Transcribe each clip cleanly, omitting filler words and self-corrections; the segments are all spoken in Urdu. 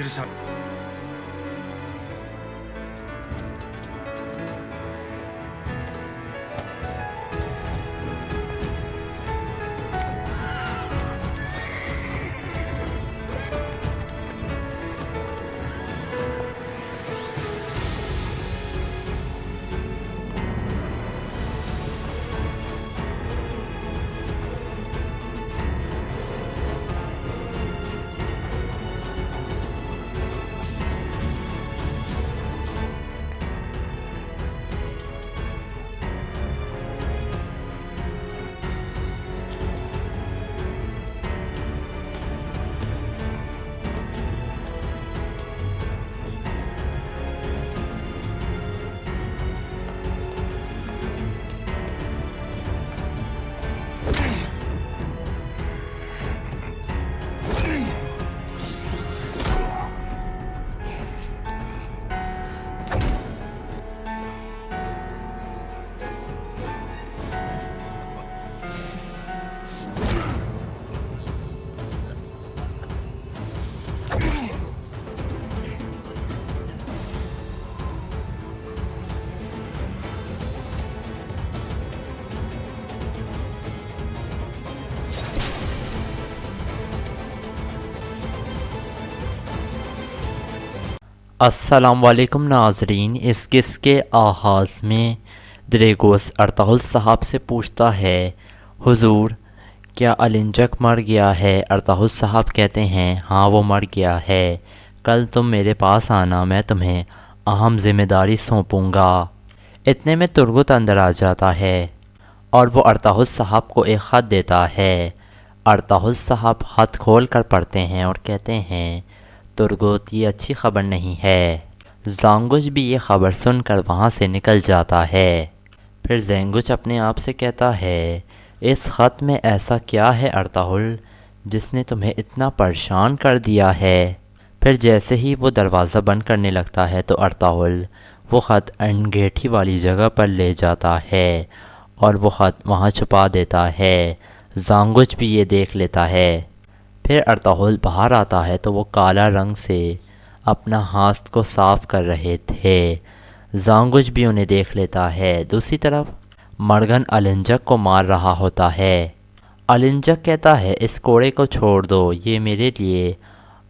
میرے ساتھ۔ السلام علیکم ناظرین، اس قصے کے آغاز میں دریگوس ارطغرل صاحب سے پوچھتا ہے، حضور کیا النجک مر گیا ہے؟ ارطغرل صاحب کہتے ہیں، ہاں وہ مر گیا ہے، کل تم میرے پاس آنا، میں تمہیں اہم ذمہ داری سونپوں گا۔ اتنے میں ترگت اندر آ جاتا ہے اور وہ ارطغرل صاحب کو ایک خط دیتا ہے۔ ارطغرل صاحب خط کھول کر پڑھتے ہیں اور کہتے ہیں، ترگت یہ اچھی خبر نہیں ہے۔ زانگوش بھی یہ خبر سن کر وہاں سے نکل جاتا ہے۔ پھر زینگوش اپنے آپ سے کہتا ہے، اس خط میں ایسا کیا ہے ارطغرل جس نے تمہیں اتنا پریشان کر دیا ہے؟ پھر جیسے ہی وہ دروازہ بند کرنے لگتا ہے تو ارطغرل وہ خط انگیٹھی والی جگہ پر لے جاتا ہے اور وہ خط وہاں چھپا دیتا ہے۔ زانگوش بھی یہ دیکھ لیتا ہے۔ پھر ارطغرل باہر آتا ہے تو وہ کالا رنگ سے اپنا ہاتھ کو صاف کر رہے تھے۔ زانگوش بھی انہیں دیکھ لیتا ہے۔ دوسری طرف مرگن النجک کو مار رہا ہوتا ہے۔ النجک کہتا ہے، اس کوڑے کو چھوڑ دو، یہ میرے لیے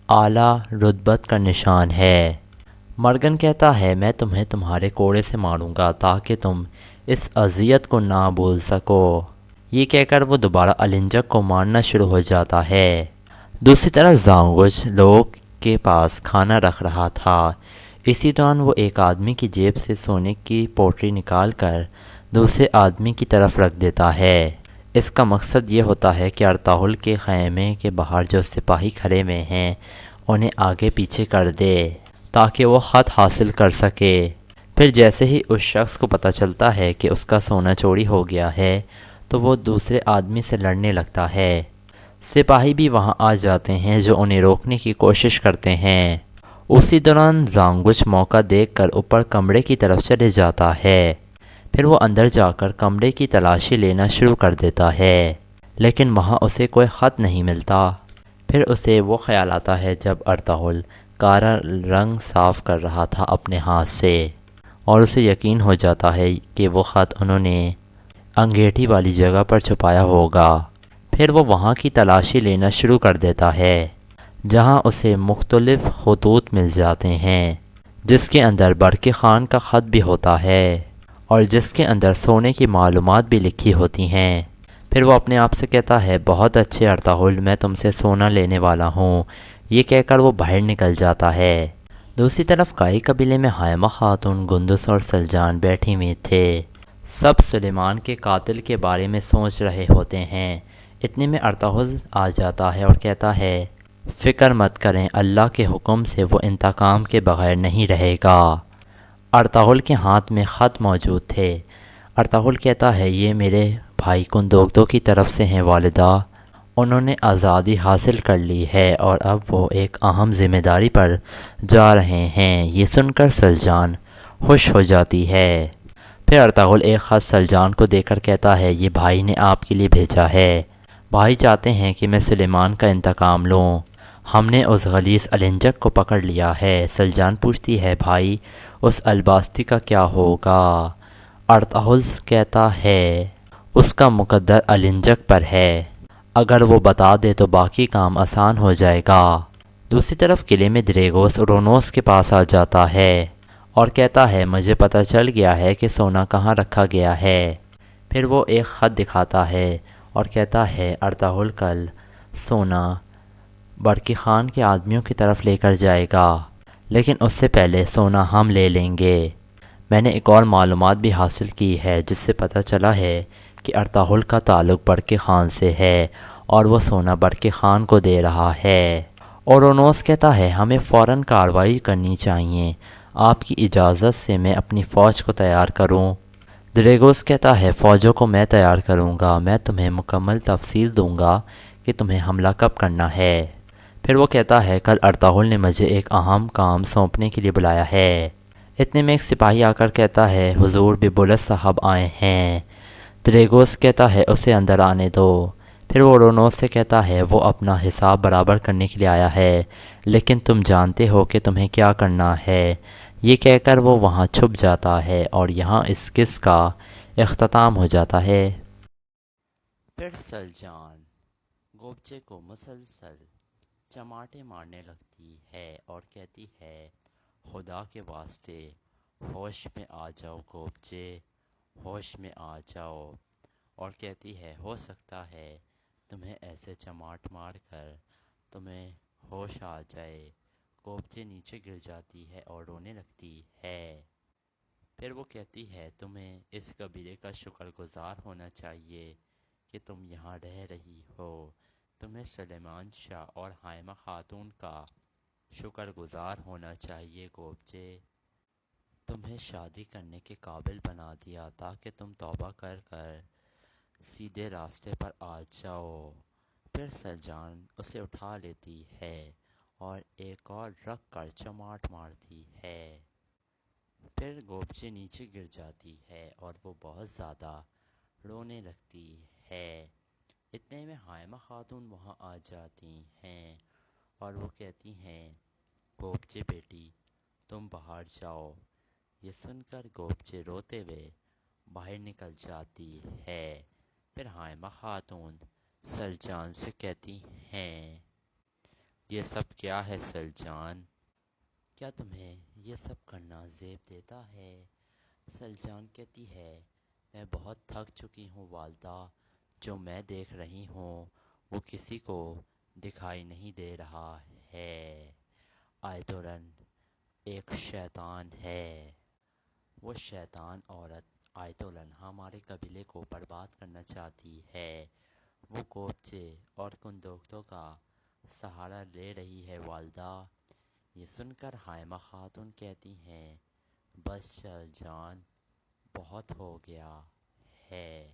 اعلیٰ رتبت کا نشان ہے۔ مرگن کہتا ہے، میں تمہیں تمہارے کوڑے سے ماروں گا تاکہ تم اس اذیت کو نہ بھول سکو۔ یہ کہہ کر وہ دوبارہ النجک کو مارنا شروع ہو جاتا ہے۔ دوسری طرف زانگوش لوگ کے پاس کھانا رکھ رہا تھا۔ اسی دوران وہ ایک آدمی کی جیب سے سونے کی پوٹلی نکال کر دوسرے آدمی کی طرف رکھ دیتا ہے۔ اس کا مقصد یہ ہوتا ہے کہ ارطغرل کے خیمے کے باہر جو سپاہی کھڑے ہوئے ہیں انہیں آگے پیچھے کر دے تاکہ وہ خط حاصل کر سکے۔ پھر جیسے ہی اس شخص کو پتہ چلتا ہے کہ اس کا سونا چوری ہو گیا ہے تو وہ دوسرے آدمی سے لڑنے لگتا ہے۔ سپاہی بھی وہاں آ جاتے ہیں جو انہیں روکنے کی کوشش کرتے ہیں۔ اسی دوران زانگوش موقع دیکھ کر اوپر کمرے کی طرف چلے جاتا ہے۔ پھر وہ اندر جا کر کمرے کی تلاشی لینا شروع کر دیتا ہے، لیکن وہاں اسے کوئی خط نہیں ملتا۔ پھر اسے وہ خیال آتا ہے جب ارطغرل کالا رنگ صاف کر رہا تھا اپنے ہاتھ سے، اور اسے یقین ہو جاتا ہے کہ وہ خط انہوں نے انگیٹھی والی جگہ پر چھپایا ہوگا۔ پھر وہ وہاں کی تلاشی لینا شروع کر دیتا ہے جہاں اسے مختلف خطوط مل جاتے ہیں، جس کے اندر برقی خان کا خط بھی ہوتا ہے اور جس کے اندر سونے کی معلومات بھی لکھی ہوتی ہیں۔ پھر وہ اپنے آپ سے کہتا ہے، بہت اچھے ارطغرل، میں تم سے سونا لینے والا ہوں۔ یہ کہہ کر وہ باہر نکل جاتا ہے۔ دوسری طرف کائی قبیلے میں حائمہ خاتون، گندس اور سلجان بیٹھی ہوئے تھے۔ سب سلیمان کے قاتل کے بارے میں سوچ رہے ہوتے ہیں۔ اتنے میں ارطغرل آ جاتا ہے اور کہتا ہے، فکر مت کریں، اللہ کے حکم سے وہ انتقام کے بغیر نہیں رہے گا۔ ارطغرل کے ہاتھ میں خط موجود تھے۔ ارطغرل کہتا ہے، یہ میرے بھائی کندوگدو کی طرف سے ہیں والدہ، انہوں نے آزادی حاصل کر لی ہے اور اب وہ ایک اہم ذمہ داری پر جا رہے ہیں۔ یہ سن کر سلجان خوش ہو جاتی ہے۔ پھر ارطغرل ایک خط سلجان کو دے کر کہتا ہے، یہ بھائی نے آپ کے لیے بھیجا ہے، بھائی چاہتے ہیں کہ میں سلیمان کا انتقام لوں۔ ہم نے اس غلیظ النجک کو پکڑ لیا ہے۔ سلجان پوچھتی ہے بھائی اس الباستی کا کیا ہوگا؟ ارطغرل کہتا ہے اس کا مقدر النجک پر ہے، اگر وہ بتا دے تو باقی کام آسان ہو جائے گا۔ دوسری طرف قلعے میں دریگوس رونوس کے پاس آ جاتا ہے اور کہتا ہے مجھے پتہ چل گیا ہے کہ سونا کہاں رکھا گیا ہے۔ پھر وہ ایک خط دکھاتا ہے اور کہتا ہے ارطغرل کل سونا برقی خان کے آدمیوں کی طرف لے کر جائے گا، لیکن اس سے پہلے سونا ہم لے لیں گے۔ میں نے ایک اور معلومات بھی حاصل کی ہے جس سے پتہ چلا ہے کہ ارطغرل کا تعلق برقی خان سے ہے اور وہ سونا برقی خان کو دے رہا ہے۔ اورونوس کہتا ہے ہمیں فوراً کارروائی کرنی چاہیے، آپ کی اجازت سے میں اپنی فوج کو تیار کروں؟ دریگوس کہتا ہے فوجوں کو میں تیار کروں گا، میں تمہیں مکمل تفصیل دوں گا کہ تمہیں حملہ کب کرنا ہے۔ پھر وہ کہتا ہے کل ارطغرل نے مجھے ایک اہم کام سونپنے کے لیے بلایا ہے۔ اتنے میں ایک سپاہی آ کر کہتا ہے حضور ببولس صاحب آئے ہیں۔ دریگوس کہتا ہے اسے اندر آنے دو۔ پھر وہ رونوس سے کہتا ہے وہ اپنا حساب برابر کرنے کے لیے آیا ہے، لیکن تم جانتے ہو کہ تمہیں کیا کرنا ہے۔ یہ کہہ کر وہ وہاں چھپ جاتا ہے اور یہاں اس قصے کا اختتام ہو جاتا ہے۔ پھر سلجان گوبچے کو مسلسل چماٹے مارنے لگتی ہے اور کہتی ہے خدا کے واسطے ہوش میں آ جاؤ گوبچے، ہوش میں آ جاؤ، اور کہتی ہے ہو سکتا ہے تمہیں ایسے چماٹ مار کر تمہیں ہوش آ جائے۔ گوبچے نیچے گر جاتی ہے اور رونے لگتی ہے۔ پھر وہ کہتی ہے تمہیں اس قبیلے کا شکر گزار ہونا چاہیے کہ تم یہاں رہ رہی ہو، تمہیں سلیمان شاہ اور حائمہ خاتون کا شکر گزار ہونا چاہیے گوبچے، تمہیں شادی کرنے کے قابل بنا دیا تاکہ تم توبہ کر کر سیدھے راستے پر آ جاؤ۔ پھر سلجان اسے اٹھا لیتی ہے اور ایک اور رکھ کر چماٹ مارتی ہے۔ پھر گوبچے نیچے گر جاتی ہے اور وہ بہت زیادہ رونے لگتی ہے۔ اتنے میں حائمہ خاتون وہاں آ جاتی ہیں اور وہ کہتی ہیں گوبچے بیٹی تم باہر جاؤ۔ یہ سن کر گوبچے روتے ہوئے باہر نکل جاتی ہے۔ پھر حائمہ خاتون سلجان سے کہتی ہیں یہ سب کیا ہے سلجان؟ کیا تمہیں یہ سب کرنا زیب دیتا ہے؟ سلجان کہتی ہے میں بہت تھک چکی ہوں والدہ، جو میں دیکھ رہی ہوں وہ کسی کو دکھائی نہیں دے رہا ہے۔ آیتورن ایک شیطان ہے، وہ شیطان عورت آیتولن ہمارے قبیلے کو برباد کرنا چاہتی ہے، وہ گوبچے اور کندوکتوں کا سہارا لے رہی ہے والدہ۔ یہ سن کر حائمہ خاتون کہتی ہیں بس چل جان، بہت ہو گیا ہے،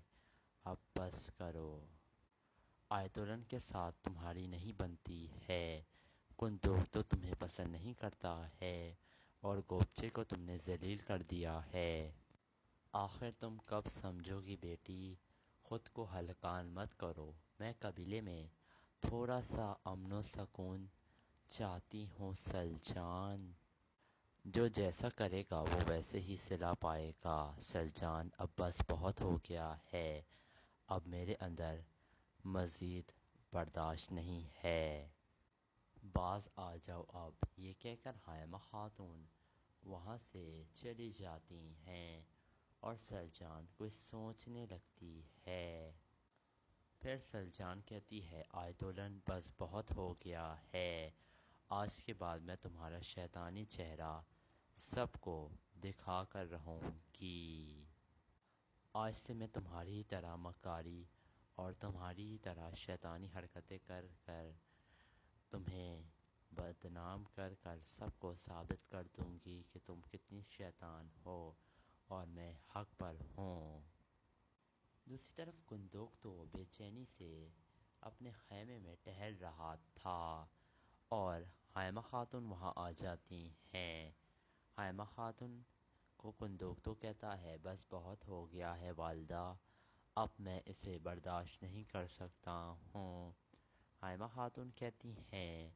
اب بس کرو، آیتولن کے ساتھ تمہاری نہیں بنتی ہے، کندوکتو تمہیں پسند نہیں کرتا ہے اور گوبچے کو تم نے ذلیل کر دیا ہے۔ آخر تم کب سمجھو گی بیٹی؟ خود کو ہلکان مت کرو، میں قبیلے میں تھوڑا سا امن و سکون چاہتی ہوں سلجان، جو جیسا کرے گا وہ ویسے ہی صلہ پائے گا۔ سلجان اب بس بہت ہو گیا ہے، اب میرے اندر مزید برداشت نہیں ہے، باز آ جاؤ اب۔ یہ کہہ کر حائمہ خاتون وہاں سے چلی جاتی ہیں اور سلجان کچھ سوچنے لگتی ہے۔ پھر سلجان کہتی ہے آیتولن بس بہت ہو گیا ہے، آج کے بعد میں تمہارا شیطانی چہرہ سب کو دکھا کر رہوں گی، آج سے میں تمہاری ہی طرح مکاری اور تمہاری ہی طرح شیطانی حرکتیں کر کر تمہیں بدنام کر کر سب کو ثابت کر دوں گی کہ تم کتنی شیطان ہو اور میں حق پر ہوں۔ دوسری طرف کندوک تو بے چینی سے اپنے خیمے میں ٹہل رہا تھا اور حائمہ خاتون وہاں آ جاتی ہیں۔ حائمہ خاتون کو کندوک تو کہتا ہے بس بہت ہو گیا ہے والدہ، اب میں اسے برداشت نہیں کر سکتا ہوں۔ حائمہ خاتون کہتی ہیں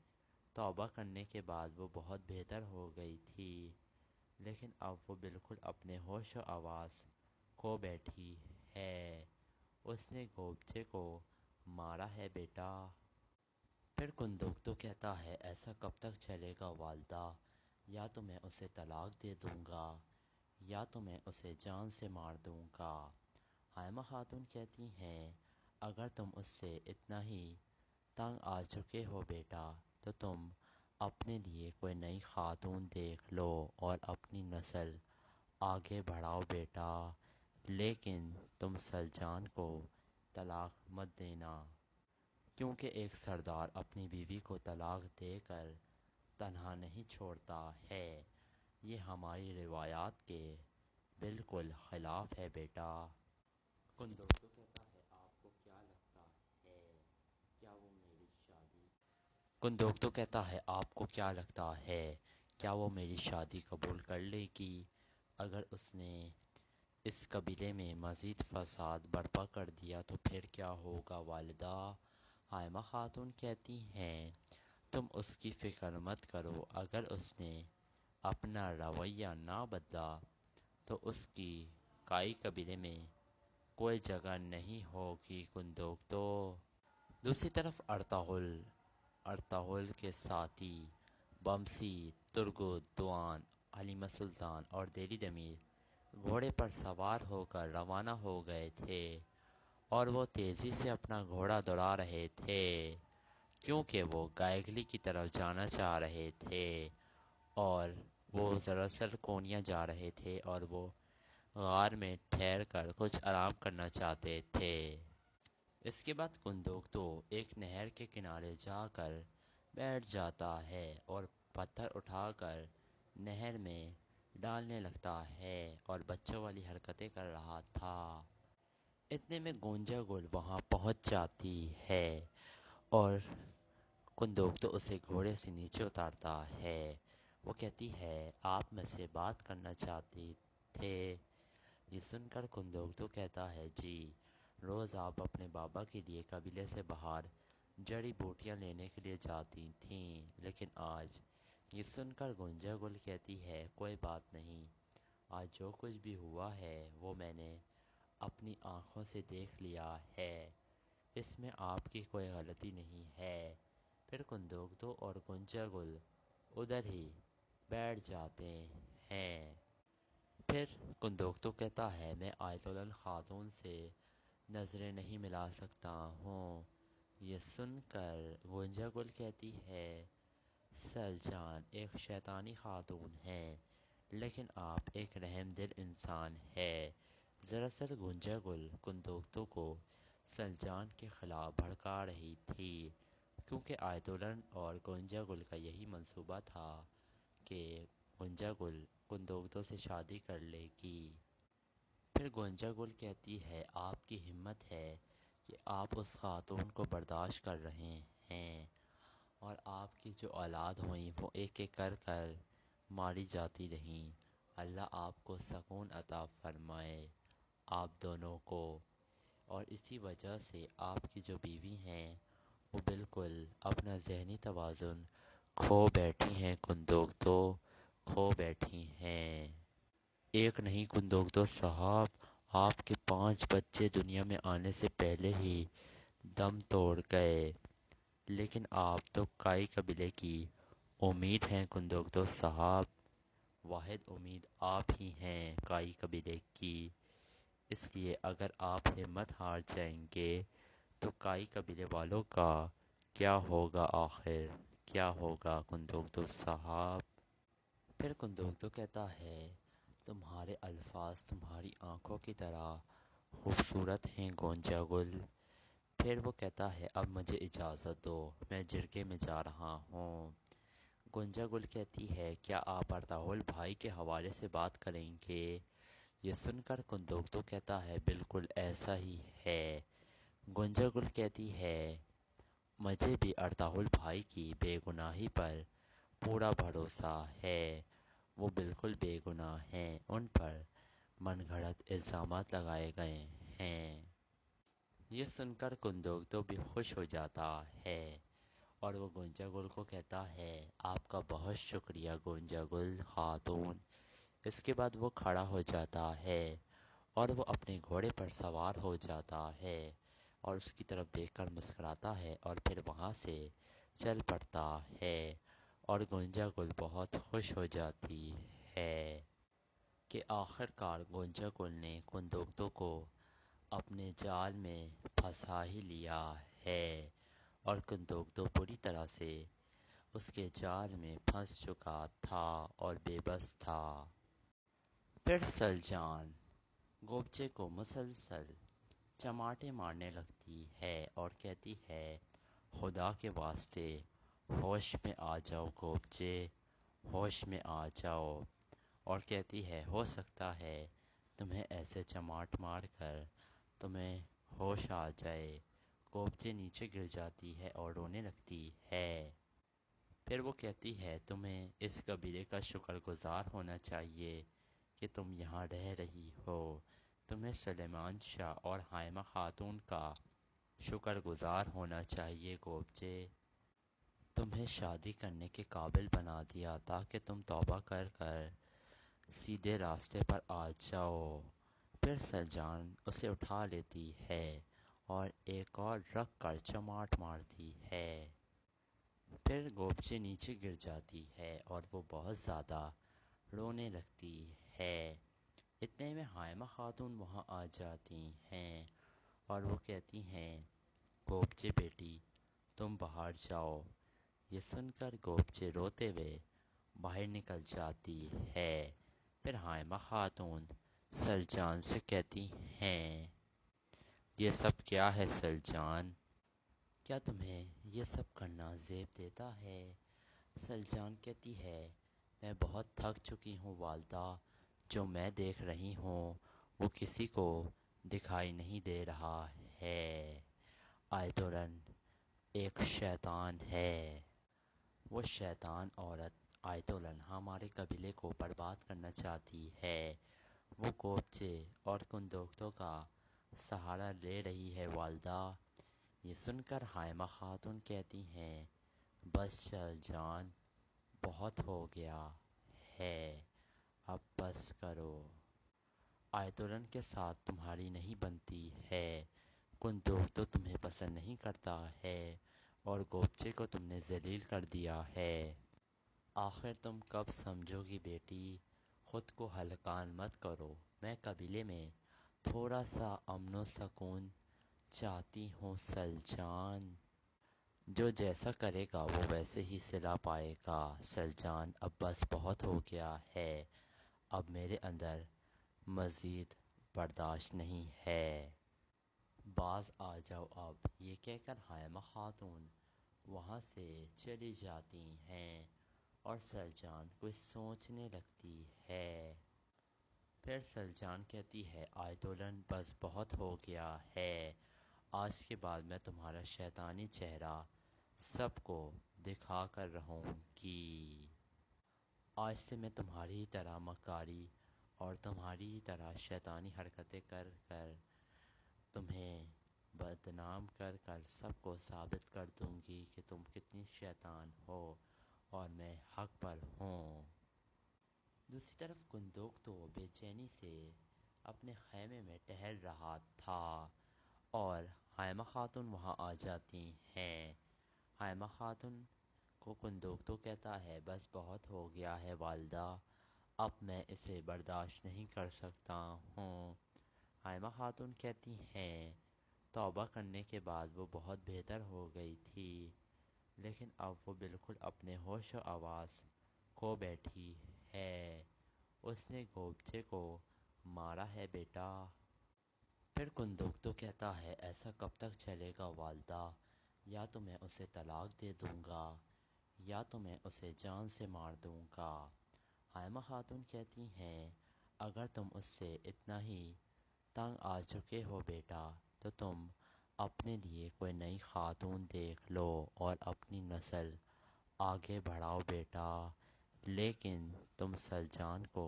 توبہ کرنے کے بعد وہ بہت بہتر ہو گئی تھی، لیکن اب وہ بالکل اپنے ہوش و آواز کھو بیٹھی ہے۔ اس نے گوبچے کو مارا ہے بیٹا۔ پھر کندوکتو کہتا ہے ایسا کب تک چلے گا والدہ، یا تو میں اسے طلاق دے دوں گا یا تو میں اسے جان سے مار دوں گا۔ حائمہ خاتون کہتی ہیں اگر تم اس سے اتنا ہی تنگ آ چکے ہو بیٹا تو تم اپنے لیے کوئی نئی خاتون دیکھ لو اور اپنی نسل آگے بڑھاؤ بیٹا، لیکن تم سلجان کو طلاق مت دینا، کیونکہ ایک سردار اپنی بیوی کو طلاق دے کر تنہا نہیں چھوڑتا ہے، یہ ہماری روایات کے بالکل خلاف ہے بیٹا۔ کندوکتو کہتا ہے آپ کو کیا لگتا ہے کیا وہ میری شادی کندوکتو کہتا ہے آپ کو کیا لگتا ہے کیا وہ میری شادی قبول کر لے گی؟ اگر اس نے اس قبیلے میں مزید فساد برپا کر دیا تو پھر کیا ہوگا والدہ؟ حائمہ خاتون کہتی ہیں تم اس کی فکر مت کرو، اگر اس نے اپنا رویہ نہ بدلا تو اس کی کائی قبیلے میں کوئی جگہ نہیں ہوگی کندوکتو۔ دوسری طرف ارطغرل کے ساتھی بمسی، ترگت، دوان، حلیمہ سلطان اور دلی دمیر گھوڑے پر سوار ہو کر روانہ ہو گئے تھے، اور وہ تیزی سے اپنا گھوڑا دوڑا رہے تھے کیونکہ وہ گائگلی کی طرف جانا چاہ رہے تھے، اور وہ دراصل کونیا جا رہے تھے اور وہ غار میں ٹھہر کر کچھ آرام کرنا چاہتے تھے۔ اس کے بعد کندوکتو ایک نہر کے کنارے جا کر بیٹھ جاتا ہے اور پتھر اٹھا کر نہر میں ڈالنے لگتا ہے اور بچوں والی حرکتیں کر رہا تھا۔ اتنے میں گونجا گل وہاں پہنچ جاتی ہے اور کندوکتو اسے گھوڑے سے نیچے اتارتا ہے۔ وہ کہتی ہے آپ مجھ سے بات کرنا چاہتی تھے؟ یہ سن کر کندوکتو کہتا ہے جی، روز آپ اپنے بابا کے لیے قبیلے سے باہر جڑی بوٹیاں لینے کے لیے جاتی تھیں، لیکن آج یہ سن کر گونجا گل کہتی ہے کوئی بات نہیں، آج جو کچھ بھی ہوا ہے وہ میں نے اپنی آنکھوں سے دیکھ لیا ہے، اس میں آپ کی کوئی غلطی نہیں ہے۔ پھر کندوکتو اور گونجا گل ادھر ہی بیٹھ جاتے ہیں۔ پھر کندوکتو کہتا ہے میں آیت اللہ خاتون سے نظریں نہیں ملا سکتا ہوں۔ یہ سن کر گونجا گل کہتی ہے سلجان ایک شیطانی خاتون ہے، لیکن آپ ایک رحم دل انسان ہے۔ دراصل گونجا گل کندوکتو کو سلجان کے خلاف بھڑکا رہی تھی، کیونکہ آیت اللہ اور گونجا گل کا یہی منصوبہ تھا کہ گونجا گل کندوکتو سے شادی کر لے گی۔ پھر گونجا گل کہتی ہے آپ کی ہمت ہے کہ آپ اس خاتون کو برداشت کر رہے ہیں، اور آپ کی جو اولاد ہوئیں وہ ایک ایک کر کر ماری جاتی رہیں۔ اللہ آپ کو سکون عطا فرمائے آپ دونوں کو، اور اسی وجہ سے آپ کی جو بیوی ہیں وہ بالکل اپنا ذہنی توازن کھو بیٹھی ہیں کندوکتو، کھو بیٹھی ہیں۔ ایک نہیں کندوکتو صاحب، آپ کے 5 بچے دنیا میں آنے سے پہلے ہی دم توڑ گئے، لیکن آپ تو کائی قبیلے کی امید ہیں کندوکتو صاحب، واحد امید آپ ہی ہیں کائی قبیلے کی، اس لیے اگر آپ ہمت ہار جائیں گے تو کائی قبیلے والوں کا کیا ہوگا؟ آخر کیا ہوگا کندوکتو صاحب؟ پھر کندوکتو کہتا ہے تمہارے الفاظ تمہاری آنکھوں کی طرح خوبصورت ہیں گونجا گل۔ پھر وہ کہتا ہے اب مجھے اجازت دو، میں جرگے میں جا رہا ہوں۔ گونجا گل کہتی ہے کیا آپ ارطغرل بھائی کے حوالے سے بات کریں گے؟ یہ سن کر کندوکتو کہتا ہے بالکل ایسا ہی ہے۔ گونجا گل کہتی ہے مجھے بھی ارطغرل بھائی کی بے گناہی پر پورا بھروسہ ہے، وہ بالکل بے گناہ ہیں، ان پر من گھڑت الزامات لگائے گئے ہیں۔ یہ سن کر کندوکتو بھی خوش ہو جاتا ہے اور وہ گونجا گل کو کہتا ہے آپ کا بہت شکریہ گونجا گل خاتون۔ اس کے بعد وہ کھڑا ہو جاتا ہے اور وہ اپنے گھوڑے پر سوار ہو جاتا ہے اور اس کی طرف دیکھ کر مسکراتا ہے اور پھر وہاں سے چل پڑتا ہے اور گونجا گل بہت خوش ہو جاتی ہے کہ آخر کار گونجا گل نے کندوکتو کو اپنے جال میں پھنسا ہی لیا ہے اور کندوکتو پوری طرح سے اس کے جال میں پھنس چکا تھا اور بے بس تھا۔ پھر سلجان گوبچے کو مسلسل چماٹے مارنے لگتی ہے اور کہتی ہے خدا کے واسطے ہوش میں آ جاؤ گوبچے، ہوش میں آ جاؤ، اور کہتی ہے ہو سکتا ہے تمہیں ایسے چماٹ مار کر تمہیں ہوش آ جائے۔ گوبچے نیچے گر جاتی ہے اور رونے لگتی ہے۔ پھر وہ کہتی ہے تمہیں اس قبیلے کا شکر گزار ہونا چاہیے کہ تم یہاں رہ رہی ہو، تمہیں سلیمان شاہ اور حائمہ خاتون کا شکر گزار ہونا چاہیے گوبچے، تمہیں شادی کرنے کے قابل بنا دیا تاکہ تم توبہ کر کر سیدھے راستے پر آ جاؤ۔ پھر سلجان اسے اٹھا لیتی ہے اور ایک اور رکھ کر چماٹ مارتی ہے۔ پھر گوبچے نیچے گر جاتی ہے اور وہ بہت زیادہ رونے لگتی ہے۔ اتنے میں حائمہ خاتون وہاں آ جاتی ہیں اور وہ کہتی ہیں گوبچے بیٹی تم باہر جاؤ۔ یہ سن کر گوبچے روتے ہوئے باہر نکل جاتی ہے۔ پھر حائمہ خاتون سلجان سے کہتی ہیں یہ سب کیا ہے سلجان، کیا تمہیں یہ سب کرنا زیب دیتا ہے؟ سلجان کہتی ہے میں بہت تھک چکی ہوں والدہ، جو میں دیکھ رہی ہوں وہ کسی کو دکھائی نہیں دے رہا ہے۔ آیتورن ایک شیطان ہے، وہ شیطان عورت آیتولن ہمارے قبیلے کو برباد کرنا چاہتی ہے، وہ گوبچے اور کندوکتوں کا سہارا لے رہی ہے والدہ۔ یہ سن کر حائمہ خاتون کہتی ہیں بس چل جان، بہت ہو گیا ہے، اب بس کرو، آیتولن کے ساتھ تمہاری نہیں بنتی ہے، کندوکتو تمہیں پسند نہیں کرتا ہے اور گوبچے کو تم نے ذلیل کر دیا ہے۔ آخر تم کب سمجھو گی بیٹی، خود کو ہلکان مت کرو، میں قبیلے میں تھوڑا سا امن و سکون چاہتی ہوں سلجان، جو جیسا کرے گا وہ ویسے ہی صلا پائے گا۔ سلجان اب بس بہت ہو گیا ہے، اب میرے اندر مزید برداشت نہیں ہے، باز آ جاؤ اب، یہ کہہ کر حائمہ خاتون وہاں سے چلی جاتی ہیں اور سلجان کچھ سوچنے لگتی ہے۔ پھر سلجان کہتی ہے آیتولن بس بہت ہو گیا ہے، آج کے بعد میں تمہارا شیطانی چہرہ سب کو دکھا کر رہوں گی، آج سے میں تمہاری ہی طرح مکاری اور تمہاری ہی طرح شیطانی حرکتیں کر کر تمہیں بدنام کر کر سب کو ثابت کر دوں گی کہ تم کتنی شیطان ہو اور میں حق پر ہوں۔ دوسری طرف کندوکتو بے چینی سے اپنے خیمے میں ٹہل رہا تھا اور حائمہ خاتون وہاں آ جاتی ہیں۔ حائمہ خاتون کو کندوکتو کہتا ہے بس بہت ہو گیا ہے والدہ، اب میں اسے برداشت نہیں کر سکتا ہوں۔ حائمہ خاتون کہتی ہیں توبہ کرنے کے بعد وہ بہت بہتر ہو گئی تھی، لیکن اب وہ بالکل اپنے ہوش و آواز کھو بیٹھی ہے، اس نے گوبچے کو مارا ہے بیٹا۔ پھر کندوکتو کہتا ہے ایسا کب تک چلے گا والدہ، یا تو میں اسے طلاق دے دوں گا یا تو میں اسے جان سے مار دوں گا۔ حائمہ خاتون کہتی ہیں اگر تم اس سے اتنا ہی تنگ آ چکے ہو بیٹا تو تم اپنے لیے کوئی نئی خاتون دیکھ لو اور اپنی نسل آگے بڑھاؤ بیٹا، لیکن تم سلجان کو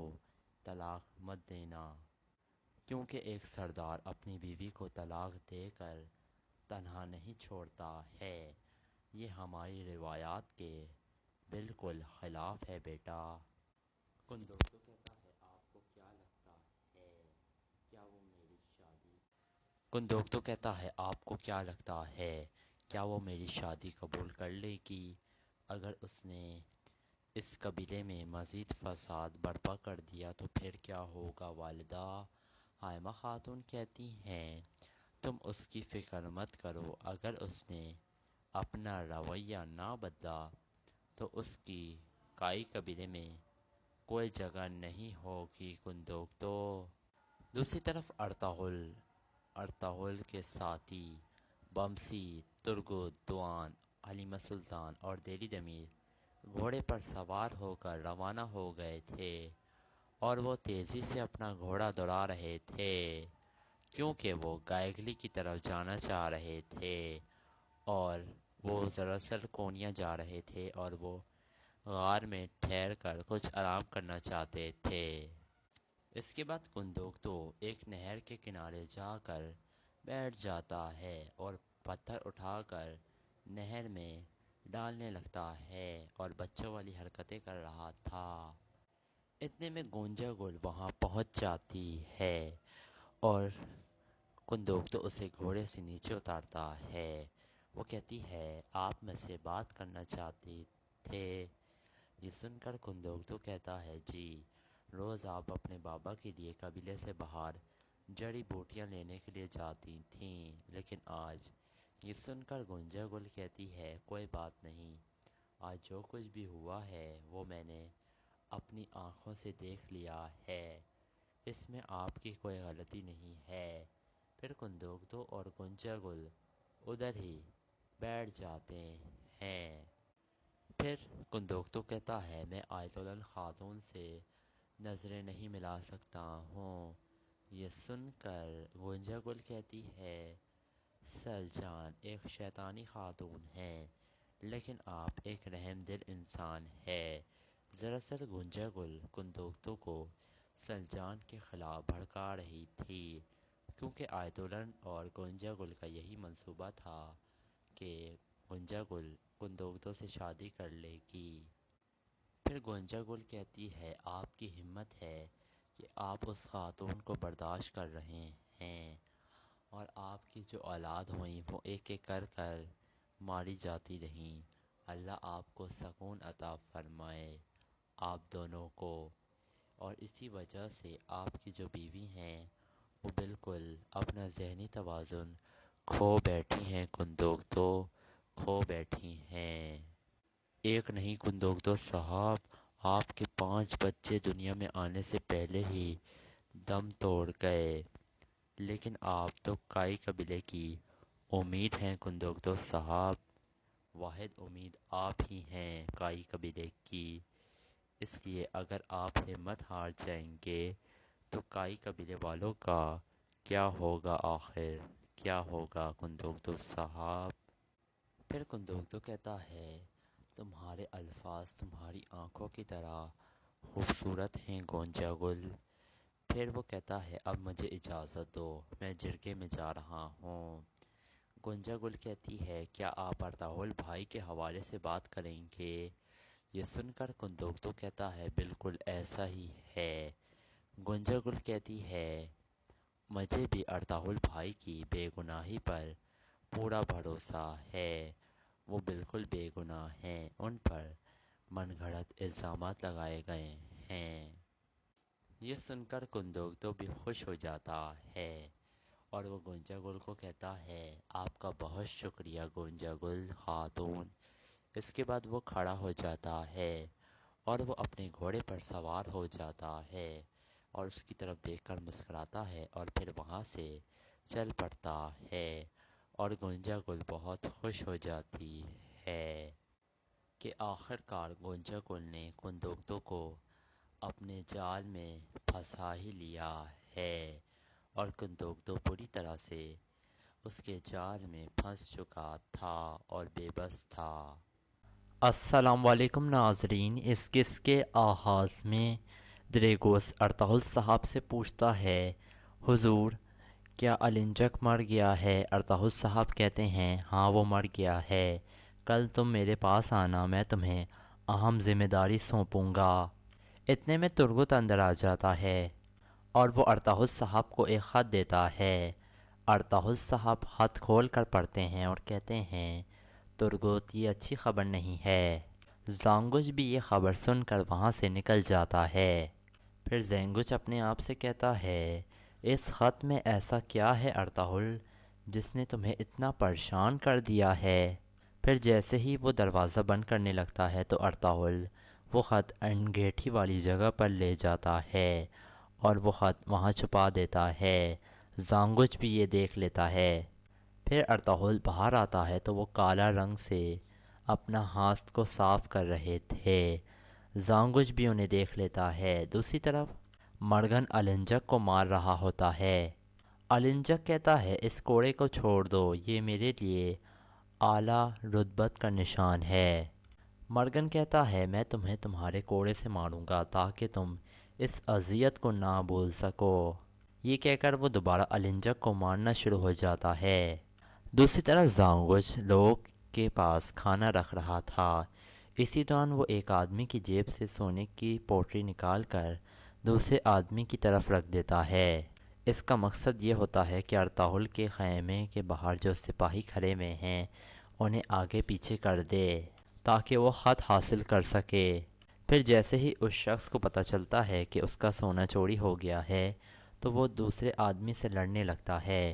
طلاق مت دینا، کیونکہ ایک سردار اپنی بیوی کو طلاق دے کر تنہا نہیں چھوڑتا ہے، یہ ہماری روایات کے بالکل خلاف ہے بیٹا۔ کندوگ تو کہتا ہے آپ کو کیا لگتا ہے کیا وہ میری شادی کندوگ تو کہتا ہے آپ کو کیا لگتا ہے کیا وہ میری شادی قبول کر لے گی اگر اس نے اس قبیلے میں مزید فساد برپا کر دیا تو پھر کیا ہوگا والدہ؟ حائمہ خاتون کہتی ہیں تم اس کی فکر مت کرو، اگر اس نے اپنا رویہ نہ بدلا تو اس کی کائی قبیلے میں کوئی جگہ نہیں ہوگی کندوگ تو۔ دوسری طرف ارطغرل کے ساتھی بمسی، ترگت، دوان، حلیمہ سلطان اور دلی دمیر گھوڑے پر سوار ہو کر روانہ ہو گئے تھے اور وہ تیزی سے اپنا گھوڑا دوڑا رہے تھے کیونکہ وہ گائگلی کی طرف جانا چاہ رہے تھے اور وہ دراصل کونیا جا رہے تھے اور وہ غار میں ٹھہر کر کچھ آرام کرنا چاہتے تھے۔ اس کے بعد کندوگ تو ایک نہر کے کنارے جا کر بیٹھ جاتا ہے اور پتھر اٹھا کر نہر میں ڈالنے لگتا ہے اور بچوں والی حرکتیں کر رہا تھا۔ اتنے میں گونجا گل وہاں پہنچ جاتی ہے اور کندوگ تو اسے گھوڑے سے نیچے اتارتا ہے۔ وہ کہتی ہے آپ مجھ سے بات کرنا چاہتے تھے؟ یہ سن کر کندوگ تو کہتا ہے جی، روز آپ اپنے بابا کے لیے قبیلے سے باہر جڑی بوٹیاں لینے کے لیے جاتی تھیں، لیکن آج یہ سن کر گونجا گل کہتی ہے کوئی بات نہیں، آج جو کچھ بھی ہوا ہے وہ میں نے اپنی آنکھوں سے دیکھ لیا ہے، اس میں آپ کی کوئی غلطی نہیں ہے۔ پھر کندوگ تو اور گونجا گل ادھر ہی بیٹھ جاتے ہیں۔ پھر کندوگ تو کہتا ہے میں آیت اللہ خاتون سے نظریں نہیں ملا سکتا ہوں۔ یہ سن کر گونجا گل کہتی ہے سلجان ایک شیطانی خاتون ہے لیکن آپ ایک رحم دل انسان ہے۔ دراصل گونجا گل کندوگتو کو سلجان کے خلاف بھڑکا رہی تھی کیونکہ آیت اللہ اور گونجا گل کا یہی منصوبہ تھا کہ گونجا گل کندوگتو سے شادی کر لے گی۔ پھر گونجا گل کہتی ہے آپ کی ہمت ہے کہ آپ اس خاتون کو برداشت کر رہے ہیں اور آپ کی جو اولاد ہوئیں وہ ایک ایک کر کر ماری جاتی رہیں۔ اللہ آپ کو سکون عطا فرمائے آپ دونوں کو، اور اسی وجہ سے آپ کی جو بیوی ہیں وہ بالکل اپنا ذہنی توازن کھو بیٹھی ہیں کندوگتو، کھو بیٹھی ہیں۔ ایک نہیں کندوگتو صاحب، آپ کے 5 بچے دنیا میں آنے سے پہلے ہی دم توڑ گئے، لیکن آپ تو کائی قبیلے کی امید ہیں کندوگتو صاحب، واحد امید آپ ہی ہیں کائی قبیلے کی، اس لیے اگر آپ ہمت ہار جائیں گے تو کائی قبیلے والوں کا کیا ہوگا آخر کیا ہوگا کندوگتو صاحب؟ پھر کندوگتو کہتا ہے تمہارے الفاظ تمہاری آنکھوں کی طرح خوبصورت ہیں گونجا گل۔ پھر وہ کہتا ہے اب مجھے اجازت دو، میں جرگے میں جا رہا ہوں۔ گونجا گل کہتی ہے کیا آپ ارطغرل بھائی کے حوالے سے بات کریں گے؟ یہ سن کر کندوگتو کہتا ہے بالکل ایسا ہی ہے۔ گونجا گل کہتی ہے مجھے بھی ارطغرل بھائی کی بے گناہی پر پورا بھروسہ ہے، وہ بالکل بے گناہ ہیں، ان پر من گھڑت الزامات لگائے گئے ہیں۔ یہ سن کر کندوگتو بھی خوش ہو جاتا ہے اور وہ گونجا گل کو کہتا ہے آپ کا بہت شکریہ گونجا گل خاتون۔ اس کے بعد وہ کھڑا ہو جاتا ہے اور وہ اپنے گھوڑے پر سوار ہو جاتا ہے اور اس کی طرف دیکھ کر مسکراتا ہے اور پھر وہاں سے چل پڑتا ہے اور گونجا گل بہت خوش ہو جاتی ہے کہ آخر کار گونجا گل نے کندوگتو کو اپنے جال میں پھنسا ہی لیا ہے اور کندوگتو بری طرح سے اس کے جال میں پھنس چکا تھا اور بے بس تھا۔ السلام علیکم ناظرین، اس قص کے آغاز میں دریگوس ارطغرل صاحب سے پوچھتا ہے حضور کیا النجک مر گیا ہے؟ ارطغرل صاحب کہتے ہیں ہاں وہ مر گیا ہے، کل تم میرے پاس آنا، میں تمہیں اہم ذمہ داری سونپوں گا۔ اتنے میں ترگت اندر آ جاتا ہے اور وہ ارطغرل صاحب کو ایک خط دیتا ہے۔ ارطغرل صاحب خط کھول کر پڑھتے ہیں اور کہتے ہیں ترگت یہ اچھی خبر نہیں ہے۔ زانگوش بھی یہ خبر سن کر وہاں سے نکل جاتا ہے۔ پھر زینگوچ اپنے آپ سے کہتا ہے اس خط میں ایسا کیا ہے ارطغرل جس نے تمہیں اتنا پریشان کر دیا ہے؟ پھر جیسے ہی وہ دروازہ بند کرنے لگتا ہے تو ارطغرل وہ خط انگیٹھی والی جگہ پر لے جاتا ہے اور وہ خط وہاں چھپا دیتا ہے۔ زانگوچ بھی یہ دیکھ لیتا ہے۔ پھر ارطغرل باہر آتا ہے تو وہ کالا رنگ سے اپنا ہاتھ کو صاف کر رہے تھے۔ زانگوچ بھی انہیں دیکھ لیتا ہے۔ دوسری طرف مرگن النجک کو مار رہا ہوتا ہے۔ النجک کہتا ہے اس کوڑے کو چھوڑ دو، یہ میرے لیے اعلیٰ رتبت کا نشان ہے۔ مرگن کہتا ہے میں تمہیں تمہارے کوڑے سے ماروں گا تاکہ تم اس اذیت کو نہ بھول سکو۔ یہ کہہ کر وہ دوبارہ النجک کو مارنا شروع ہو جاتا ہے۔ دوسری طرف زانگوچ لوگ کے پاس کھانا رکھ رہا تھا۔ اسی دوران وہ ایک آدمی کی جیب سے سونے کی پوٹلی نکال کر دوسرے آدمی کی طرف رکھ دیتا ہے۔ اس کا مقصد یہ ہوتا ہے کہ ارطغرل کے خیمے کے باہر جو سپاہی کھڑے ہوئے ہیں انہیں آگے پیچھے کر دے تاکہ وہ خط حاصل کر سکے۔ پھر جیسے ہی اس شخص کو پتہ چلتا ہے کہ اس کا سونا چوری ہو گیا ہے تو وہ دوسرے آدمی سے لڑنے لگتا ہے۔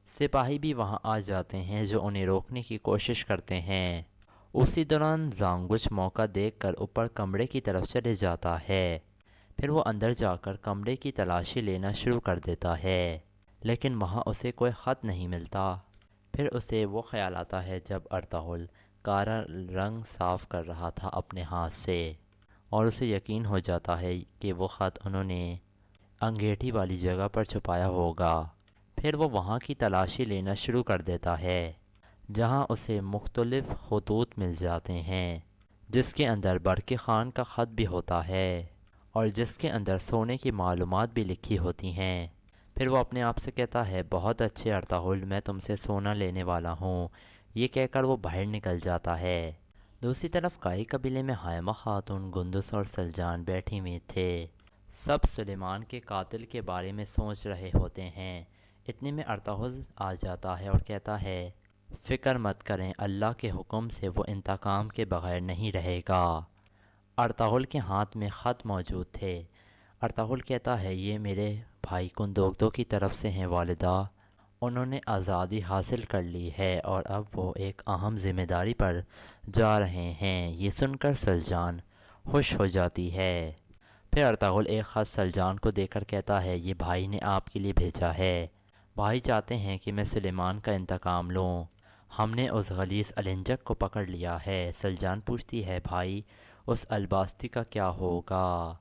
سپاہی بھی وہاں آ جاتے ہیں جو انہیں روکنے کی کوشش کرتے ہیں۔ اسی دوران زانگوچ موقع دیکھ کر اوپر کمرے کی طرف چلے جاتا ہے۔ پھر وہ اندر جا کر کمرے کی تلاشی لینا شروع کر دیتا ہے لیکن وہاں اسے کوئی خط نہیں ملتا۔ پھر اسے وہ خیال آتا ہے جب ارطغرل کالا رنگ صاف کر رہا تھا اپنے ہاتھ سے اور اسے یقین ہو جاتا ہے کہ وہ خط انہوں نے انگیٹھی والی جگہ پر چھپایا ہوگا۔ پھر وہ وہاں کی تلاشی لینا شروع کر دیتا ہے جہاں اسے مختلف خطوط مل جاتے ہیں جس کے اندر برقی خان کا خط بھی ہوتا ہے اور جس کے اندر سونے کی معلومات بھی لکھی ہوتی ہیں۔ پھر وہ اپنے آپ سے کہتا ہے بہت اچھے ارطغرل، میں تم سے سونا لینے والا ہوں۔ یہ کہہ کر وہ باہر نکل جاتا ہے۔ دوسری طرف کائی قبیلے میں حائمہ خاتون، گندس اور سلجان بیٹھی ہوئی تھے۔ سب سلیمان کے قاتل کے بارے میں سوچ رہے ہوتے ہیں۔ اتنے میں ارطغرل آ جاتا ہے اور کہتا ہے فکر مت کریں، اللہ کے حکم سے وہ انتقام کے بغیر نہیں رہے گا۔ ارطغرل کے ہاتھ میں خط موجود تھے۔ ارطغرل کہتا ہے یہ میرے بھائی کندوگدو کی طرف سے ہیں والدہ، انہوں نے آزادی حاصل کر لی ہے اور اب وہ ایک اہم ذمہ داری پر جا رہے ہیں۔ یہ سن کر سلجان خوش ہو جاتی ہے۔ پھر ارطغرل ایک خط سلجان کو دے کر کہتا ہے یہ بھائی نے آپ کے لیے بھیجا ہے، بھائی چاہتے ہیں کہ میں سلیمان کا انتقام لوں، ہم نے اس غلیظ النجک کو پکڑ لیا ہے۔ سلجان پوچھتی ہے بھائی اس الباستی کا کیا ہوگا؟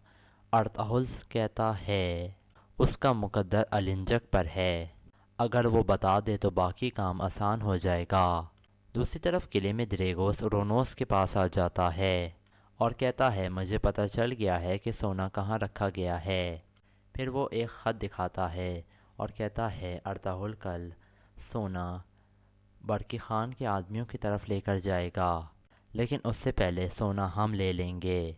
ارطغرل کہتا ہے اس کا مقدر النجک پر ہے، اگر وہ بتا دے تو باقی کام آسان ہو جائے گا۔ دوسری طرف قلعے میں دریگوس رونوس کے پاس آ جاتا ہے اور کہتا ہے مجھے پتہ چل گیا ہے کہ سونا کہاں رکھا گیا ہے۔ پھر وہ ایک خط دکھاتا ہے اور کہتا ہے ارطغرل کل سونا برقی خان کے آدمیوں کی طرف لے کر جائے گا لیکن اس سے پہلے سونا ہم لے لیں گے۔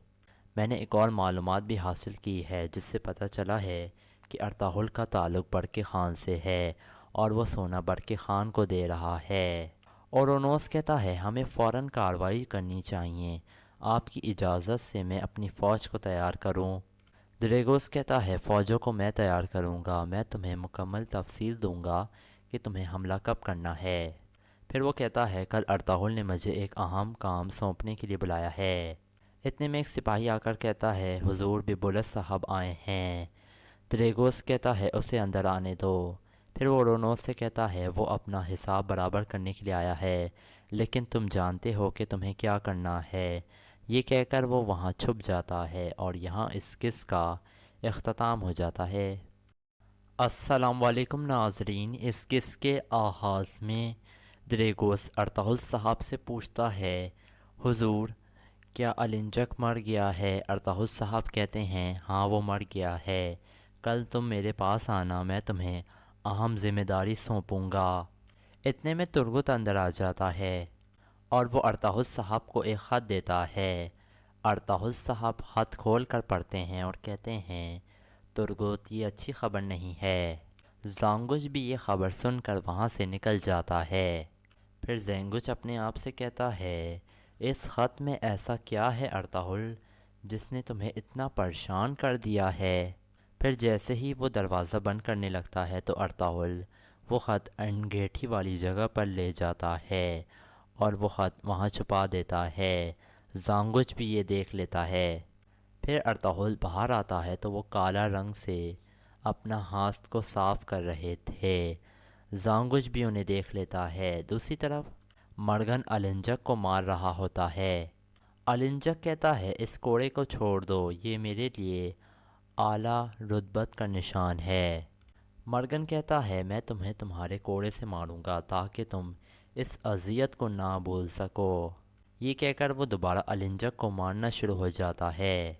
میں نے ایک اور معلومات بھی حاصل کی ہے جس سے پتہ چلا ہے کہ ارطغرل کا تعلق برقی خان سے ہے اور وہ سونا برقی خان کو دے رہا ہے۔ اورونوس کہتا ہے ہمیں فوراً کارروائی کرنی چاہیے، آپ کی اجازت سے میں اپنی فوج کو تیار کروں؟ دریگوس کہتا ہے فوجوں کو میں تیار کروں گا، میں تمہیں مکمل تفصیل دوں گا کہ تمہیں حملہ کب کرنا ہے۔ پھر وہ کہتا ہے کل ارطغرل نے مجھے ایک اہم کام سونپنے کے لیے بلایا ہے۔ اتنے میں ایک سپاہی آ کر کہتا ہے حضور ببولس صاحب آئے ہیں۔ دریگوس کہتا ہے اسے اندر آنے دو۔ پھر وہ رونوس سے کہتا ہے وہ اپنا حساب برابر کرنے کے لیے آیا ہے لیکن تم جانتے ہو کہ تمہیں کیا کرنا ہے۔ یہ کہہ کر وہ وہاں چھپ جاتا ہے اور یہاں اس قصے کا اختتام ہو جاتا ہے۔ السلام علیکم ناظرین، اس قصے کے آغاز میں دریگوس ارطغرل صاحب سے پوچھتا ہے حضور کیا النجک مر گیا ہے؟ ارطغرل صاحب کہتے ہیں ہاں وہ مر گیا ہے، کل تم میرے پاس آنا، میں تمہیں اہم ذمہ داری سونپوں گا۔ اتنے میں ترگت اندر آ جاتا ہے اور وہ ارطغرل صاحب کو ایک خط دیتا ہے۔ ارطغرل صاحب خط کھول کر پڑھتے ہیں اور کہتے ہیں ترگوت یہ اچھی خبر نہیں ہے۔ زانگوچ بھی یہ خبر سن کر وہاں سے نکل جاتا ہے۔ پھر زینگوچ اپنے آپ سے کہتا ہے اس خط میں ایسا کیا ہے ارطغرل جس نے تمہیں اتنا پریشان کر دیا ہے؟ پھر جیسے ہی وہ دروازہ بند کرنے لگتا ہے تو ارطغرل وہ خط انگیٹھی والی جگہ پر لے جاتا ہے اور وہ خط وہاں چھپا دیتا ہے۔ زانگوچ بھی یہ دیکھ لیتا ہے۔ پھر ارطغرل باہر آتا ہے تو وہ کالا رنگ سے اپنا ہاتھ کو صاف کر رہے تھے۔ زانگوچ بھی انہیں دیکھ لیتا ہے۔ دوسری طرف مرگن النجک کو مار رہا ہوتا ہے۔ النجک کہتا ہے اس کوڑے کو چھوڑ دو، یہ میرے لیے اعلیٰ رتبت کا نشان ہے۔ مرگن کہتا ہے میں تمہیں تمہارے کوڑے سے ماروں گا تاکہ تم اس اذیت کو نہ بھول سکو۔ یہ کہہ کر وہ دوبارہ النجک کو مارنا شروع ہو جاتا ہے۔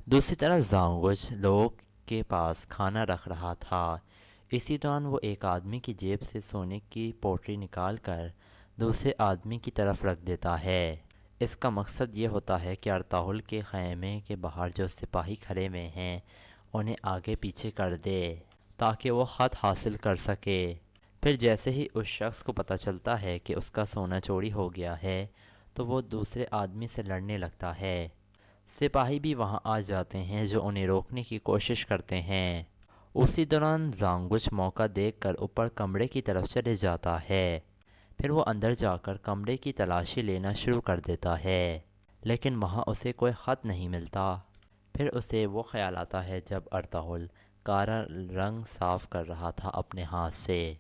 دوسری طرف زانگوچ لوگوں کے پاس کھانا رکھ رہا تھا۔ اسی دوران وہ ایک آدمی کی جیب سے سونے کی پوٹلی نکال کر دوسرے آدمی کی طرف رکھ دیتا ہے۔ اس کا مقصد یہ ہوتا ہے کہ ارطغرل کے خیمے کے باہر جو سپاہی کھڑے ہوئے ہیں انہیں آگے پیچھے کر دے تاکہ وہ خط حاصل کر سکے۔ پھر جیسے ہی اس شخص کو پتہ چلتا ہے کہ اس کا سونا چوری ہو گیا ہے تو وہ دوسرے آدمی سے لڑنے لگتا ہے۔ سپاہی بھی وہاں آ جاتے ہیں جو انہیں روکنے کی کوشش کرتے ہیں۔ اسی دوران زانگوچ موقع دیکھ کر اوپر کمرے کی طرف چلے جاتا ہے۔ پھر وہ اندر جا کر کمرے کی تلاشی لینا شروع کر دیتا ہے لیکن وہاں اسے کوئی خط نہیں ملتا۔ پھر اسے وہ خیال آتا ہے جب ارطغرل کالا رنگ صاف کر رہا تھا اپنے ہاتھ سے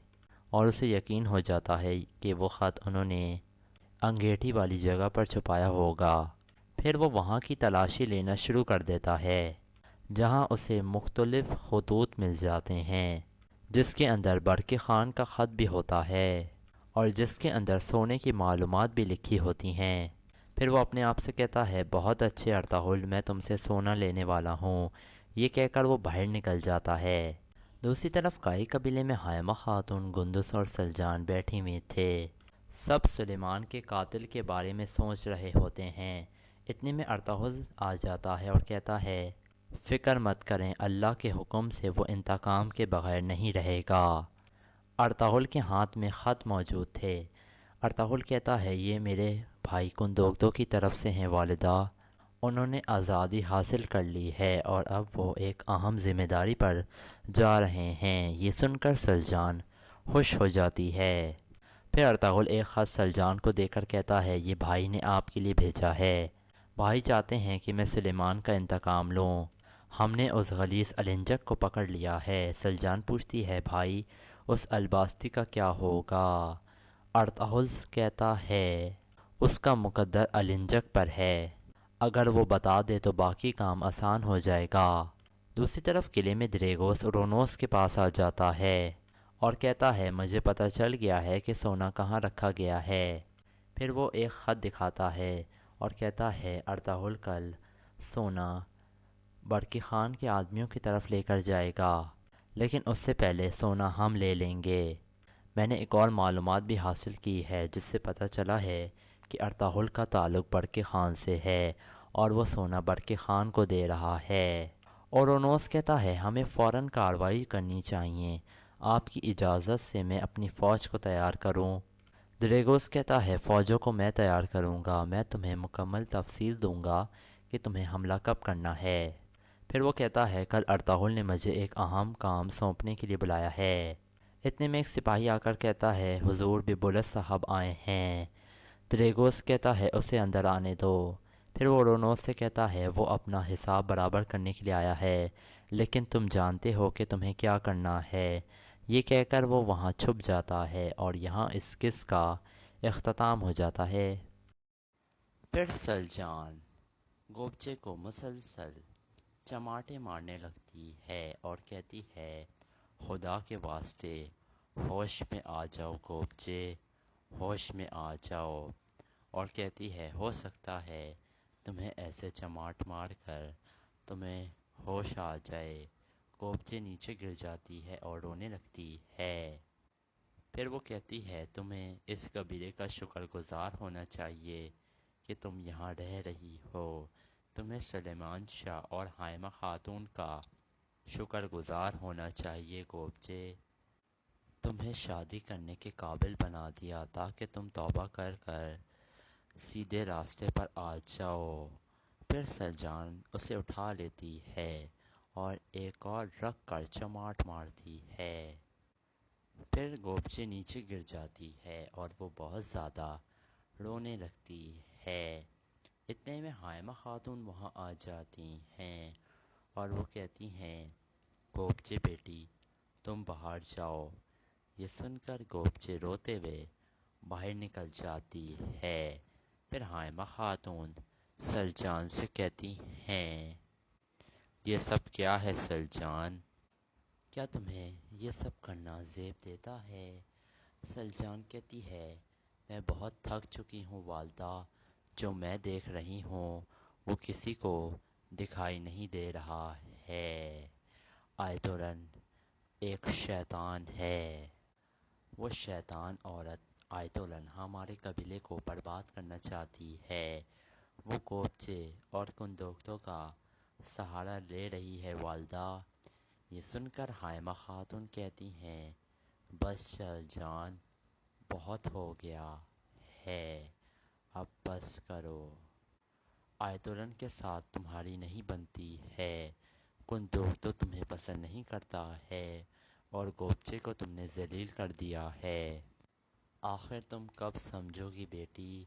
اور اسے یقین ہو جاتا ہے کہ وہ خط انہوں نے انگیٹھی والی جگہ پر چھپایا ہوگا۔ پھر وہ وہاں کی تلاشی لینا شروع کر دیتا ہے جہاں اسے مختلف خطوط مل جاتے ہیں جس کے اندر برقی خان کا خط بھی ہوتا ہے اور جس کے اندر سونے کی معلومات بھی لکھی ہوتی ہیں۔ پھر وہ اپنے آپ سے کہتا ہے بہت اچھے ارطغرل میں تم سے سونا لینے والا ہوں، یہ کہہ کر وہ باہر نکل جاتا ہے۔ دوسری طرف کائی قبیلے میں حائمہ خاتون، گندس اور سلجان بیٹھی ہوئے تھے۔ سب سلیمان کے قاتل کے بارے میں سوچ رہے ہوتے ہیں۔ اتنے میں ارطغرل آ جاتا ہے اور کہتا ہے فکر مت کریں، اللہ کے حکم سے وہ انتقام کے بغیر نہیں رہے گا۔ ارطغرل کے ہاتھ میں خط موجود تھے۔ ارطغرل کہتا ہے یہ میرے بھائی کندوگدو کی طرف سے ہیں والدہ، انہوں نے آزادی حاصل کر لی ہے اور اب وہ ایک اہم ذمہ داری پر جا رہے ہیں۔ یہ سن کر سلجان خوش ہو جاتی ہے۔ پھر ارطغرل ایک خط سلجان کو دے کر کہتا ہے یہ بھائی نے آپ کے لیے بھیجا ہے، بھائی چاہتے ہیں کہ میں سلیمان کا انتقام لوں، ہم نے اس غلیظ النجک کو پکڑ لیا ہے۔ سلجان پوچھتی ہے بھائی اس الباستی کا کیا ہوگا؟ ارطغرل کہتا ہے اس کا مقدر النجک پر ہے، اگر وہ بتا دے تو باقی کام آسان ہو جائے گا۔ دوسری طرف قلعے میں دریگوس اورونوس کے پاس آ جاتا ہے اور کہتا ہے مجھے پتہ چل گیا ہے کہ سونا کہاں رکھا گیا ہے۔ پھر وہ ایک خط دکھاتا ہے اور کہتا ہے ارطغرل کل سونا برقی خان کے آدمیوں کی طرف لے کر جائے گا لیکن اس سے پہلے سونا ہم لے لیں گے۔ میں نے ایک اور معلومات بھی حاصل کی ہے جس سے پتہ چلا ہے کہ ارطغرل کا تعلق برقی خان سے ہے اور وہ سونا برقی خان کو دے رہا ہے۔ اورونوس کہتا ہے ہمیں فوراً کارروائی کرنی چاہیے، آپ کی اجازت سے میں اپنی فوج کو تیار کروں؟ دریگوس کہتا ہے فوجوں کو میں تیار کروں گا، میں تمہیں مکمل تفصیل دوں گا کہ تمہیں حملہ کب کرنا ہے۔ پھر وہ کہتا ہے کل ارطغرل نے مجھے ایک اہم کام سونپنے کے لیے بلایا ہے۔ اتنے میں ایک سپاہی آ کر کہتا ہے حضور ببولس صاحب آئے ہیں۔ دریگوس کہتا ہے اسے اندر آنے دو۔ پھر وہ اورونوس سے کہتا ہے وہ اپنا حساب برابر کرنے کے لیے آیا ہے لیکن تم جانتے ہو کہ تمہیں کیا کرنا ہے۔ یہ کہہ کر وہ وہاں چھپ جاتا ہے اور یہاں اس قصے کا اختتام ہو جاتا ہے۔ پھر سلجان گوبچے کو مسلسل چماٹے مارنے لگتی ہے اور کہتی ہے خدا کے واسطے ہوش میں آ جاؤ گوبچے، ہوش میں آ جاؤ، اور کہتی ہے ہو سکتا ہے تمہیں ایسے چماٹ مار کر تمہیں ہوش آ جائے۔ گوبچے نیچے گر جاتی ہے اور رونے لگتی ہے۔ پھر وہ کہتی ہے تمہیں اس قبیلے کا شکر گزار ہونا چاہیے کہ تم یہاں رہ رہی ہو، تمہیں سلیمان شاہ اور حائمہ خاتون کا شکر گزار ہونا چاہیے گوبچے، تمہیں شادی کرنے کے قابل بنا دیا تاکہ تم توبہ کر کر سیدھے راستے پر آ جاؤ۔ پھر سلجان اسے اٹھا لیتی ہے اور ایک اور رکھ کر چماٹ مارتی ہے۔ پھر گوبچے نیچے گر جاتی ہے اور وہ بہت زیادہ رونے لگتی ہے۔ اتنے میں حائمہ خاتون وہاں آ جاتی ہیں اور وہ کہتی ہیں گوبچے بیٹی تم باہر جاؤ۔ یہ سن کر گوبچے روتے ہوئے باہر نکل جاتی ہے۔ پھر حائمہ خاتون سلجان سے کہتی ہیں یہ سب کیا ہے سلجان؟ کیا تمہیں یہ سب کرنا زیب دیتا ہے؟ سلجان کہتی ہے میں بہت تھک چکی ہوں والدہ، جو میں دیکھ رہی ہوں وہ کسی کو دکھائی نہیں دے رہا ہے۔ آیتورن ایک شیطان ہے، وہ شیطان عورت آیتولن ہمارے قبیلے کو برباد کرنا چاہتی ہے، وہ گوبچے اور کندوکتوں کا سہارا لے رہی ہے والدہ۔ یہ سن کر حائمہ خاتون کہتی ہیں بس چل جان، بہت ہو گیا ہے، اب بس کرو، آیتولن کے ساتھ تمہاری نہیں بنتی ہے، کندوکتو تمہیں پسند نہیں کرتا ہے اور گوبچے کو تم نے ذلیل کر دیا ہے۔ آخر تم کب سمجھو گی بیٹی؟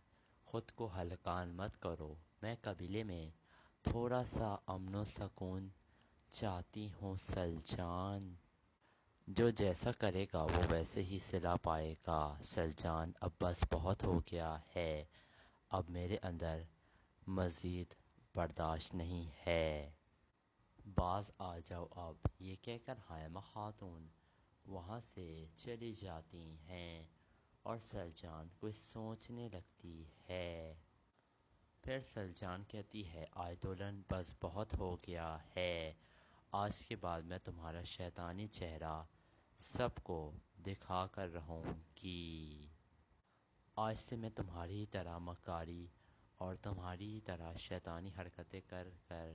خود کو ہلکان مت کرو، میں قبیلے میں تھوڑا سا امن و سکون چاہتی ہوں سلجان، جو جیسا کرے گا وہ ویسے ہی صلا پائے گا۔ سلجان اب بس بہت ہو گیا ہے، اب میرے اندر مزید برداشت نہیں ہے، باز آ جاؤ اب، یہ کہہ کر حائمہ خاتون وہاں سے چلی جاتی ہیں اور سلجان کچھ سوچنے لگتی ہے۔ پھر سلجان کہتی ہے آیتولن بس بہت ہو گیا ہے، آج کے بعد میں تمہارا شیطانی چہرہ سب کو دکھا کر رہوں گی، آج سے میں تمہاری ہی طرح مکاری اور تمہاری ہی طرح شیطانی حرکتیں کر کر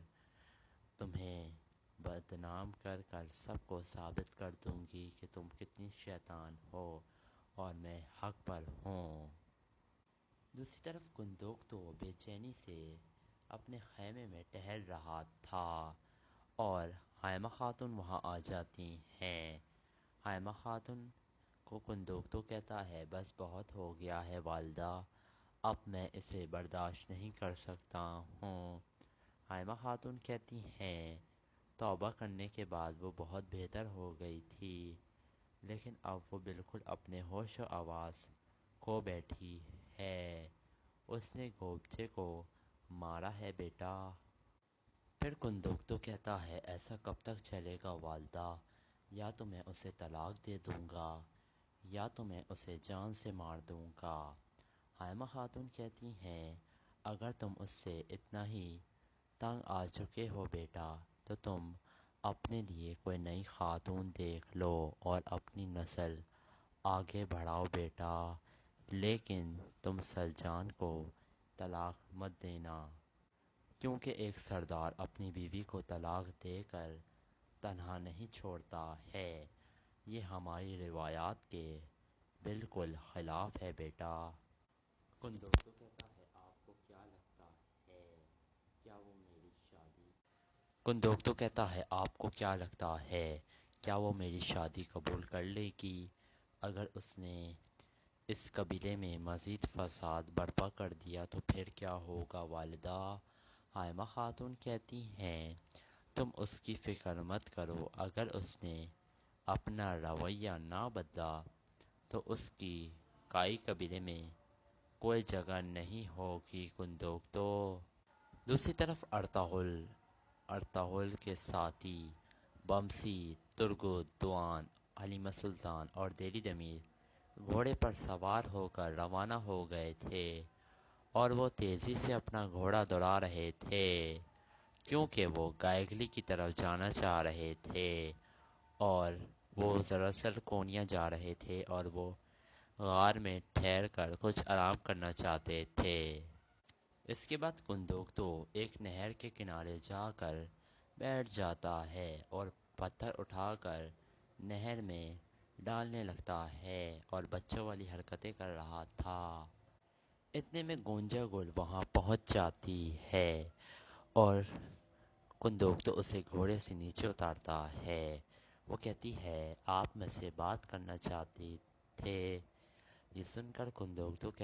تمہیں بدنام کر کر سب کو ثابت کر دوں گی کہ تم کتنی شیطان ہو اور میں حق پر ہوں۔ دوسری طرف کندوک تو بے چینی سے اپنے خیمے میں ٹہل رہا تھا اور حائمہ خاتون وہاں آ جاتی ہیں۔ حائمہ خاتون کو کندوک تو کہتا ہے بس بہت ہو گیا ہے والدہ، اب میں اسے برداشت نہیں کر سکتا ہوں۔ حائمہ خاتون کہتی ہیں توبہ کرنے کے بعد وہ بہت بہتر ہو گئی تھی، لیکن اب وہ بالکل اپنے ہوش و آواز کھو بیٹھی ہے، اس نے گوبچے کو مارا ہے بیٹا۔ پھر کندوک تو کہتا ہے ایسا کب تک چلے گا والدہ، یا تو میں اسے طلاق دے دوں گا یا تو میں اسے جان سے مار دوں گا۔ حائمہ خاتون کہتی ہیں اگر تم اس سے اتنا ہی تنگ آ چکے ہو بیٹا تو تم اپنے لیے کوئی نئی خاتون دیکھ لو اور اپنی نسل آگے بڑھاؤ بیٹا، لیکن تم سلجان کو طلاق مت دینا، کیونکہ ایک سردار اپنی بیوی کو طلاق دے کر تنہا نہیں چھوڑتا ہے، یہ ہماری روایات کے بالکل خلاف ہے بیٹا۔ کندوک تو کہتا ہے آپ کو کیا لگتا ہے کیا وہ میری شادی کندوک تو کہتا ہے آپ کو کیا لگتا ہے کیا وہ میری شادی قبول کر لے گی؟ اگر اس نے اس قبیلے میں مزید فساد برپا کر دیا تو پھر کیا ہوگا والدہ؟ حائمہ خاتون کہتی ہیں تم اس کی فکر مت کرو، اگر اس نے اپنا رویہ نہ بدلا تو اس کی کائی قبیلے میں کوئی جگہ نہیں ہوگی کندوک تو۔ دوسری طرف ارطغرل کے ساتھی بمسی، ترگت، دوان، حلیمہ سلطان اور دیلی دمیر گھوڑے پر سوار ہو کر روانہ ہو گئے تھے اور وہ تیزی سے اپنا گھوڑا دوڑا رہے تھے کیونکہ وہ گائگلی کی طرف جانا چاہ رہے تھے اور وہ دراصل کونیا جا رہے تھے اور وہ غار میں ٹھہر کر کچھ آرام کرنا چاہتے تھے۔ اس کے بعد کندوک ایک نہر کے کنارے جا کر بیٹھ جاتا ہے اور پتھر اٹھا کر نہر میں ڈالنے لگتا ہے اور بچوں والی حرکتیں کر رہا تھا۔ اتنے میں گونجا گل وہاں پہنچ جاتی ہے اور کندوک اسے گھوڑے سے نیچے اتارتا ہے۔ وہ کہتی ہے آپ مجھ سے بات کرنا چاہتی تھے۔ یہ سن کر کندوک